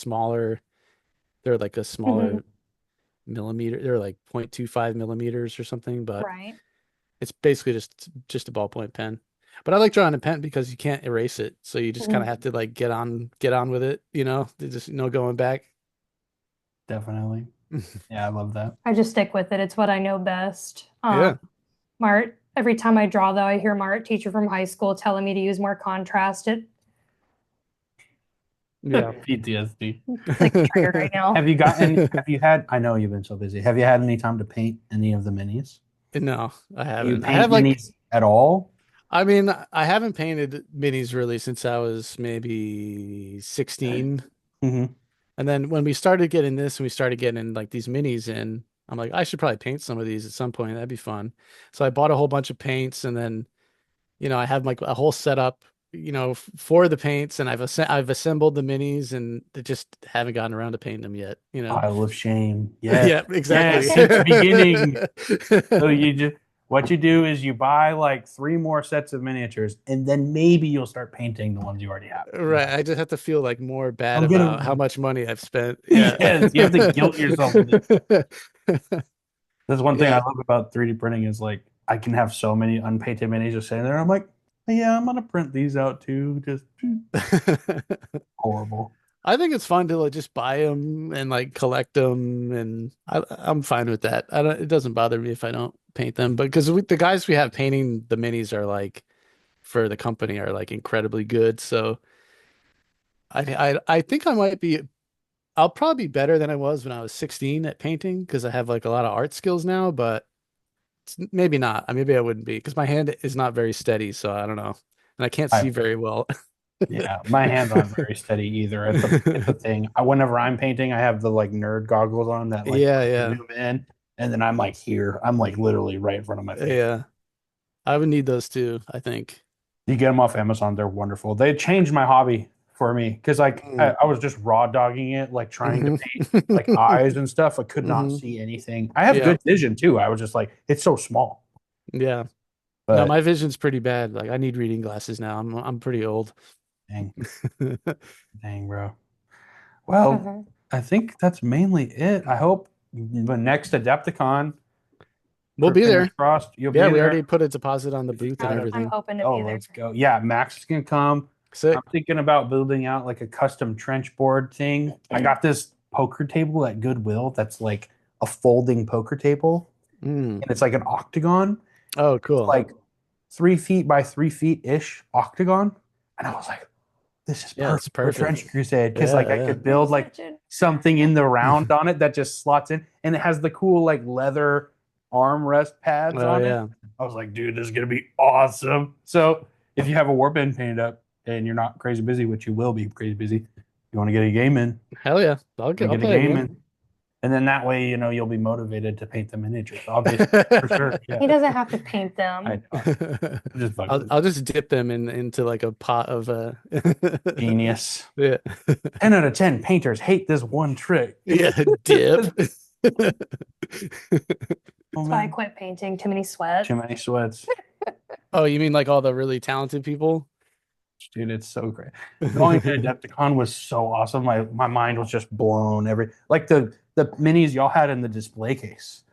Mhm. smaller millimeter. They're like 0.25 millimeters or something, but Right. it's basically just a ballpoint pen. But I like drawing a pen because you can't erase it. So you just kind of Mhm. have to like get on with it, There's just no going back. Definitely. Yeah, I love that. I just stick with it. It's what I know best. Yeah. Every time I draw though, I hear my art teacher from high school telling me to use more contrast. Yeah. PTSD. It's like triggered right now. Have you had, I know you've been so busy. Have you had any time to paint any of the minis? No, I Do you haven't. I paint have like minis at all? I mean, I haven't painted minis really since I was maybe 16. Mm-hmm. And then when we started getting this and we started getting like these minis in, I'm like, I should probably paint some of these at some point. That'd be fun. So I bought a whole bunch of paints, and then, I have like a whole setup, for the paints, and I've assembled the minis, and I just haven't gotten around to painting them yet. Pile of shame. Yes. Yeah, exactly. Yes, it's beginning. So what you do is you buy like 3 more sets of miniatures, and then maybe you'll start painting the ones you already have. Right. I just have to feel like more bad I'm gonna about how much money I've spent. Yeah. yes, you have to guilt yourself. That's one thing I Yeah. love about 3D printing is like I can have so many unpainted minis just sitting there. I'm like, yeah, I'm gonna print these out too. Just horrible. I think it's fun to like just buy them and like collect them, and I'm fine with that. It doesn't bother me if I don't paint them, but because the guys we have painting the minis are like for the company are like incredibly good. So I think I might be. I'll probably be better than I was when I was 16 at painting because I have like a lot of art skills now, but maybe not. Maybe I wouldn't be because my hand is not very steady, so I don't know, and I can't I see very well. Yeah, my hands aren't very steady either. It's a thing. Whenever I'm painting, I have the like nerd goggles on that like Yeah, yeah, zoom in, and then I'm like here. I'm like literally right in front of my face. yeah. I would need those too, I think. You get them off Amazon. They're wonderful. They changed my hobby for me because like Mm. I was just raw dogging it, like trying to paint like Hmm. eyes and stuff. I could not Hmm. see anything. I have Yeah, good vision too. I was just like, it's so small. yeah. No, But my vision's pretty bad. Like I need reading glasses now. I'm pretty old. dang, dang, bro. Well, Okay. I think that's mainly it. I hope the next Adepticon, We'll be fingers there. crossed, you'll Yeah, be we there. already put a deposit on the If you booth and got it. I'm everything. hoping to Oh, be there. let's go. Yeah, Max is gonna come. I'm Sick. thinking about building out like a custom trench board thing. I got this poker table at Goodwill that's like a folding poker table, Mm. and it's like an octagon. Oh, It's cool. like 3 feet by 3 feet ish octagon. And I was like, this is Yeah, it's perfect for perfect. Trench Crusade because Yeah, like I yeah. could build like Imagine. something in the round on it that just slots in, and it has the cool like leather armrest pads Oh, on it. yeah. I was like, dude, this is gonna be awesome. So if you have a warband painted up and you're not crazy busy, which you will be crazy busy, you want to get a game in, Hell yeah. I'll get a play a game game. in, and then that way you'll be motivated to paint the miniatures. Obviously, for sure. He Yeah, doesn't have to paint I them. know. I'm just fucking I'll just dip them into like a pot of genius. yeah. 10 out of 10 painters hate this one trick. Yeah, dip. Oh, That's why I man. quit painting. Too many sweat. Too many sweats. Oh, you mean like all the really talented people? Dude, it's so great. Going to Adepticon was so awesome. My mind was just blown. Like the minis y'all had in the display case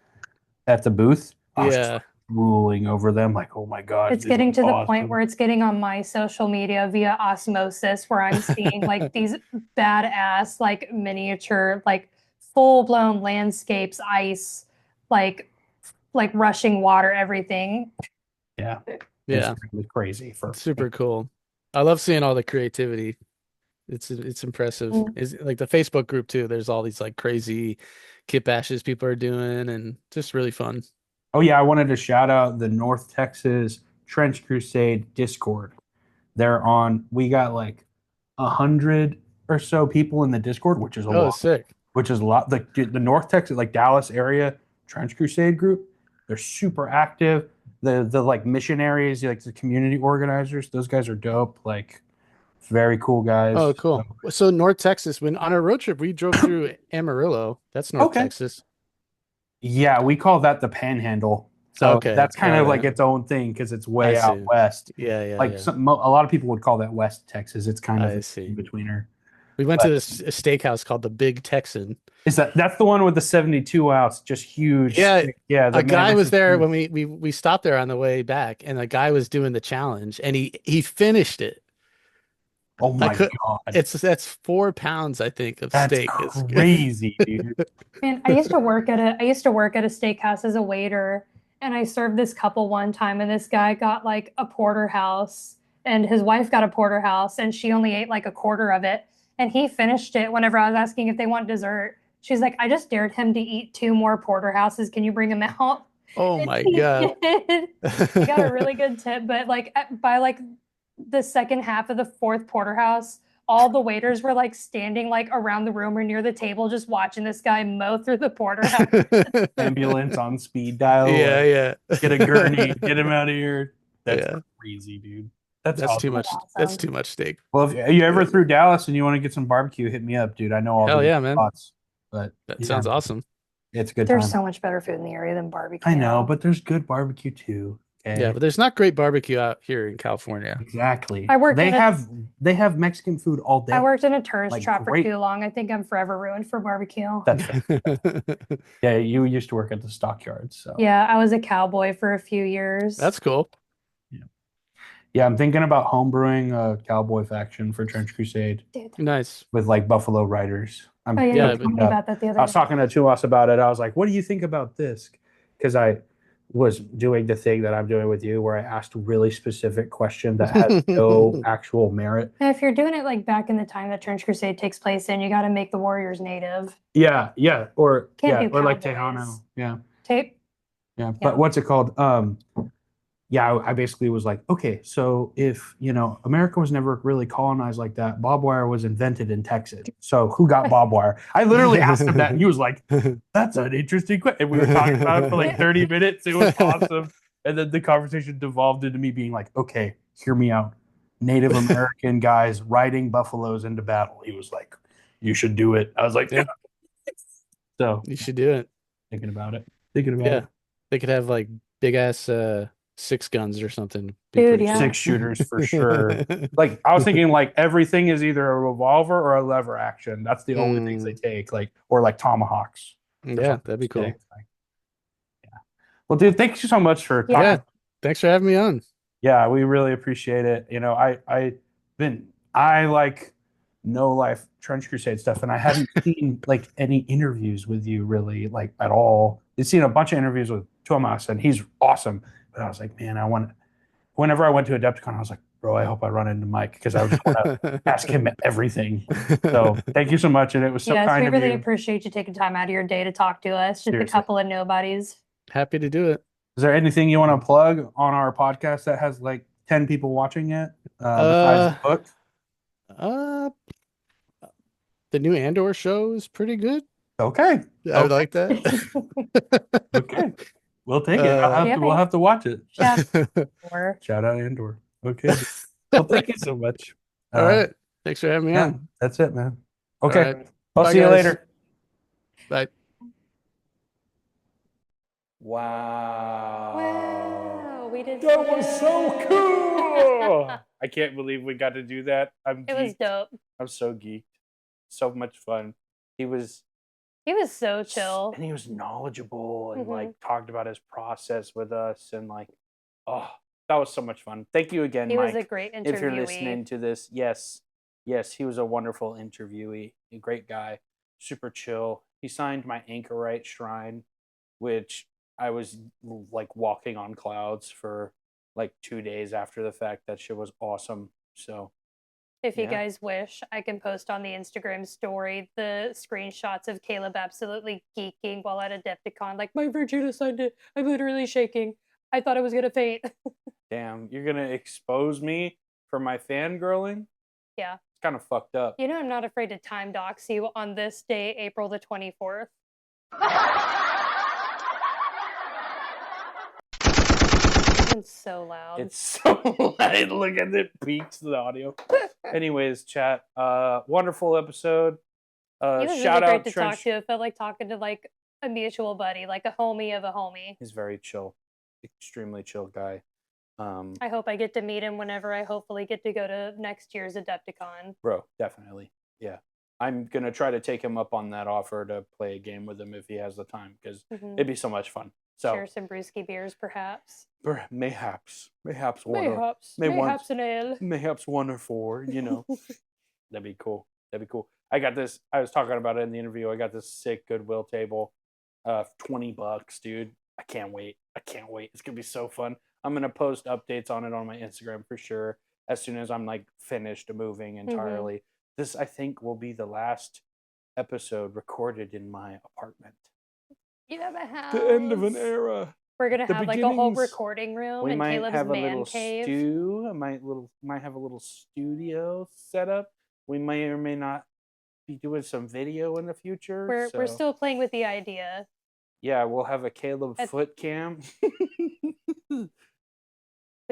at the booth. I was just Yeah. like drooling over them. Like, oh my god, It's this getting is to the awesome. point where it's getting on my social media via osmosis, where I'm seeing like these badass, like miniature, like full-blown landscapes, ice, like rushing water, everything. Yeah, Yeah. it's really crazy for It's super cool. I love seeing all the creativity. It's impressive. Mm. Is like the Facebook group too. There's all these like crazy kit bashes people are doing and just really fun. Oh yeah, I wanted to shout out the North Texas Trench Crusade Discord. We got like 100 or so people in the Discord, which is a Oh, lot. sick. Which is a lot. The North Texas, like Dallas area Trench Crusade group, they're super active. The like missionaries, like the community organizers, those guys are dope. Like very cool guys. Oh, cool. So North Texas, when on our road trip, we drove through Amarillo. That's North Okay. Texas. Yeah, we call that the Panhandle. So Okay. that's kind Got of like it. its own thing because it's way I out see. west. Yeah, yeah, Like yeah. a lot of people would call that West Texas. It's kind of I in see. betweener. We went to But this steakhouse called the Big Texan. that's the one with the 72 outs, just huge. Yeah, Yeah, a man, guy that's was just there huge. when we stopped there on the way back, and a guy was doing the challenge, and he finished it. Oh I my could. God. That's 4 pounds, I think, of That's steak. It's crazy, dude. Man, I used to work at a steakhouse as a waiter, and I served this couple one time, and this guy got like a porterhouse, and his wife got a porterhouse, and she only ate like a quarter of it, and he finished it. Whenever I was asking if they want dessert, she's like, "I just dared him to eat 2 more porterhouses. Can you bring him out?" Oh And my he God. did. He got a really good tip, but like by like the second half of the fourth porterhouse, all the waiters were like standing like around the room or near the table just watching this guy mow through the porterhouse. Ambulance on speed dial. Yeah, yeah. Get a gurney. Get him out of here. That's Yeah. crazy, dude. That's That's too awesome. much. That's too much steak. Well, if you ever through Dallas and you want to get some barbecue, hit me up, dude. I know all Hell the yeah, man. spots. But That sounds awesome. It's a good There's time. so much better food in the area than barbecue. I know, but there's good barbecue too. Okay. Yeah, but there's not great barbecue out here in California. Exactly. I worked They in have Mexican food all day. I worked in a tourist Like, trap for great. too long. I think I'm forever ruined for barbecue. That's fair. Yeah, you used to work at the stockyards, so Yeah, I was a cowboy for a few years. That's cool. yeah, I'm thinking about homebrewing a cowboy faction for Trench Crusade Dude. Nice. with like Buffalo Riders. Oh yeah, Yeah, you told me about that the other I was day. talking to Tuas about it. I was like, "What do you think about this?" Because I was doing the thing that I'm doing with you, where I asked really specific question that has no actual merit. And if you're doing it like back in the time that Trench Crusade takes place in, you got to make the warriors native. Yeah, or Can't do or like cowboys. Tejano. Yeah. Tape. Yeah, but what's it called? Yeah, I basically was like, okay, so if America was never really colonized like that, barbed wire was invented in Texas. So who got barbed wire? I literally asked him that, and he was like, "That's an interesting question." And we were talking about it for like 30 minutes. It was awesome, and then the conversation devolved into me being like, "Okay, hear me out. Native American guys riding buffaloes into battle." He was like, "You should do it." I was like, Yeah. So You should do it. Thinking about it. Thinking about Yeah. it. They could have like big ass 6 guns or something. Be Dude, pretty yeah. cool. 6 shooters for sure. Like I was thinking, like everything is either a revolver or a lever action. That's the only things they take, like or like tomahawks. Yeah, that'd be cool. Yeah. Well, dude, thank you so much for talking. Yeah. Thanks for having me on. Yeah, we really appreciate it. I like no life Trench Crusade stuff, and I haven't seen like any interviews with you really like at all. I've seen a bunch of interviews with Thomas, and he's awesome. But I was like, man, whenever I went to Adepticon, I was like, bro, I hope I run into Mike because I just want to ask him everything. So thank you so much, and it was so kind we of really you. appreciate you taking time out of your day to talk to us. Just Seriously. a couple of nobodies. Happy to do it. Is there anything you want to plug on our podcast that has like 10 people watching it besides the book? The new Andor show is pretty good. Okay. I would like that. Okay. We'll take it. We'll have to watch it. Shout out Andor. Okay. Well, thank you so much. All right. Thanks for having me on. That's it, man. Okay. Right. I'll Bye, see you guys. later. Bye. Wow. We did That was so cool. I can't believe we got to do that. It was dope. I'm so geeked. So much fun. He was so chill. And he was knowledgeable and like talked about his process with us and like, oh, that was so much fun. Thank you again, He Mike. was a great interviewee. If you're listening to this, yes, he was a wonderful interviewee, a great guy, super chill. He signed my Anchorite Shrine, which I was like walking on clouds for like 2 days after the fact. That shit was awesome. So if you guys wish, I can post on the Instagram story the screenshots of Caleb absolutely geeking while at Adepticon. Like, Mike Franchina signed it. I'm literally shaking. I thought I was going to faint. Damn, you're going to expose me for my fangirling? Yeah. It's kind of fucked up. You know, I'm not afraid to time dox you on this day, April the 24th. It's so loud. It's so loud. Look at it, peaks the audio. Anyways, chat. Wonderful episode. He was Shout really out great to Trench. talk to. It felt like talking to like a mutual buddy, like a homie of a homie. He's very chill, extremely chill guy. I hope I get to meet him whenever I hopefully get to go to next year's Adepticon. Bro, definitely. Yeah. I'm going to try to take him up on that offer to play a game with him if he has the time because it'd be so much fun. So share some brewski beers, perhaps. Mayhaps one an ale. Mayhaps 1 or 4, you know. That'd be cool. I got this. I was talking about it in the interview. I got this sick Goodwill table, $20, dude. I can't wait. It's gonna be so fun. I'm gonna post updates on it on my Instagram for sure as soon as I'm like finished moving entirely. This I think will be the last episode recorded in my apartment. You have a house. The end of an era. We're gonna The have like a whole beginnings. recording room We in might Caleb's have a man little cave. stew. I might have a little studio set up we may or may not be doing some video in the future. We're so, still playing with the idea. yeah, we'll have a Caleb That's- foot cam.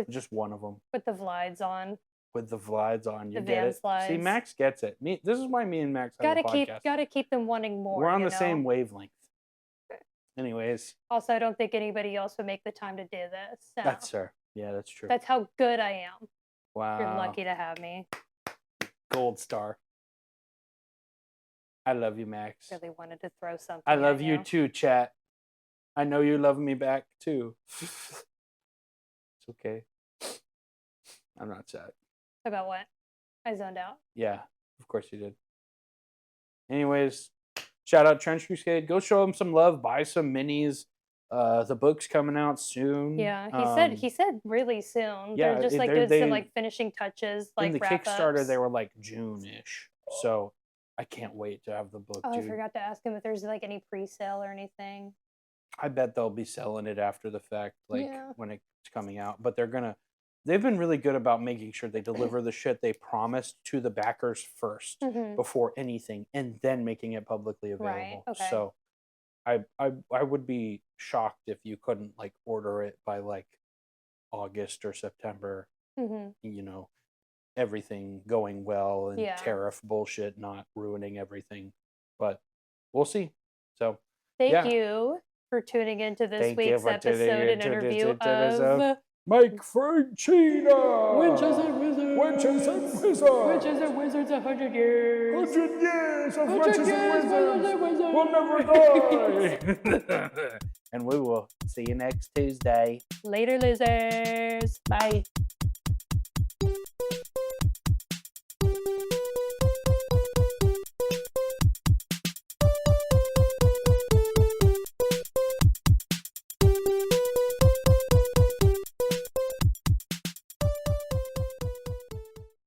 Just one of them With the Vlides on. with the Vlides on. You The get van it. See, slides. Max gets it. This is why me and Max have a podcast. Gotta keep them wanting more. We're on you the same know? wavelength. Anyways, Also, I don't think anybody else would make the time to do this. So that's her. Yeah, that's true. that's how good I am. Wow. You're lucky to have me. Gold star. I love you, Max. Really wanted to throw something. I love at you too, chat. I know you love me back too. It's okay. I'm not sad. About what? I zoned out. Yeah, of course you did. Anyways, shout out Trench Crusade. Go show them some love. Buy some minis. The book's coming out soon. Yeah, he said really soon. yeah, They're just like they're- doing some they- like finishing touches, In like the wrap Kickstarter, ups. they were like June-ish. So I can't wait to have the book, Oh, I dude. forgot to ask him if there's like any pre-sale or anything. I bet they'll be selling it after the fact, like Yeah. when it's coming out. But they've been really good about making sure they deliver the shit they promised to the backers first Mhm. before anything, and then making it publicly available. Right, okay. So I would be shocked if you couldn't like order it by like August or September, Mhm. you know, everything going well and Yeah. tariff bullshit not ruining everything. But we'll see. So Thank Yeah. you for tuning into this Thank you week's for tuning episode and into this interview episode. of Mike Franchina! Witches and Wizards. Witches and Wizards! Witches and Wizards 100 years. 100 years of 100 Witches years, and Wizards Wizards! and Wizards. We'll never die! And we will see you next Tuesday. Later, losers. Bye.